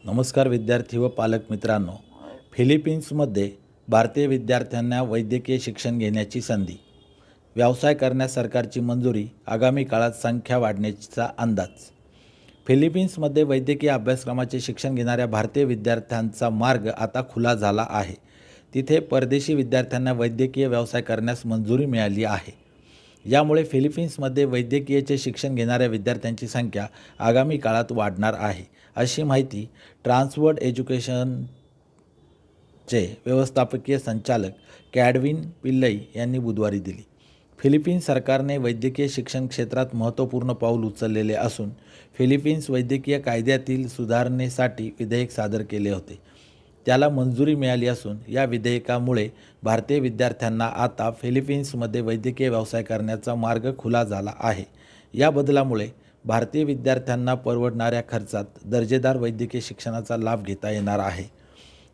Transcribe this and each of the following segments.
नमस्कार विद्यार्थी व पालक मित्रांनो, फिलिपिन्समध्ये भारतीय विद्यार्थ्यांना वैद्यकीय शिक्षण घेण्याची संधी, व्यवसाय करण्यास सरकारची मंजुरी, आगामी काळात संख्या वाढण्याचा अंदाज। फिलिपिन्समध्ये वैद्यकीय अभ्यासक्रमाचे शिक्षण घेणाऱ्या भारतीय विद्यार्थ्यांचा मार्ग आता खुला झाला आहे। तिथे परदेशी विद्यार्थ्यांना वैद्यकीय व्यवसाय करण्यास मंजुरी मिळाली आहे। यामुळे फिलिपिन्समध्ये वैद्यकीयचे शिक्षण घेणाऱ्या विद्यार्थ्यांची संख्या आगामी काळात वाढणार आहे, अशी माहिती ट्रान्सवर्ल्ड एज्युकेशनचे व्यवस्थापकीय संचालक कॅडविन पिल्लई यांनी बुधवारी दिली। फिलिपिन्स सरकारने वैद्यकीय शिक्षण क्षेत्रात महत्त्वपूर्ण पाऊल उचललेले असून फिलिपिन्स वैद्यकीय कायद्यातील सुधारणेसाठी विधेयक सादर केले होते। त्याला मंजुरी मिळाली असून या विधेयकामुळे भारतीय विद्यार्थ्यांना आता फिलिपिन्समध्ये वैद्यकीय व्यवसाय करण्याचा मार्ग खुला झाला आहे। या बदलामुळे भारतीय विद्यार्थ्यांना परवडणाऱ्या खर्चात दर्जेदार वैद्यकीय शिक्षणाचा लाभ घेता येणार आहे।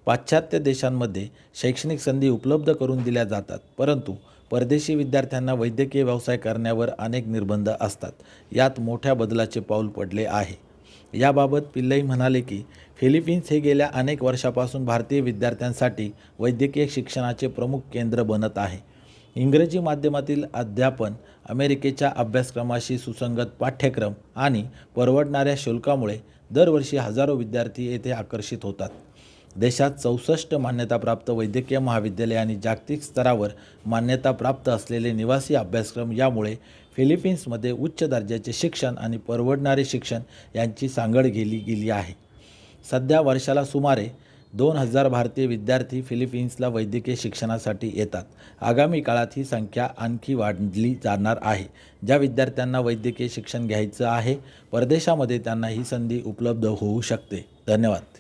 पाश्चात्य देशांमध्ये शैक्षणिक संधी उपलब्ध करून दिल्या जातात, परंतु परदेशी विद्यार्थ्यांना वैद्यकीय व्यवसाय करण्यावर अनेक निर्बंध असतात। यात मोठ्या बदलाचे पाऊल पडले आहे। याबाबत पिल्लई म्हणाले की फिलिपिन्स हे गेल्या अनेक वर्षापासून भारतीय विद्यार्थ्यांसाठी वैद्यकीय शिक्षणाचे प्रमुख केंद्र बनत आहे। इंग्रजी माध्यमातील अध्यापन, अमेरिकेच्या अभ्यासक्रमाशी सुसंगत पाठ्यक्रम आणि परवडणाऱ्या शुल्कामुळे दरवर्षी हजारो विद्यार्थी येथे आकर्षित होतात। देशात 64 मान्यताप्राप्त वैद्यकीय महाविद्यालय आणि जागतिक स्तरावर मान्यता प्राप्त असलेले निवासी अभ्यासक्रम यामुळे फिलिपिन्समध्ये उच्च दर्जाचे शिक्षण आणि परवडणारे शिक्षण यांची सांगड गेली आहे। सध्या वर्षाला सुमारे 2000 भारतीय विद्यार्थी फिलिपिन्सला वैद्यकीय शिक्षणासाठी येतात। आगामी काळात ही संख्या आणखी वाढली जाणार आहे। ज्या विद्यार्थ्यांना वैद्यकीय शिक्षण घ्यायचं आहे, परदेशामध्ये त्यांना ही संधी उपलब्ध होऊ शकते। धन्यवाद।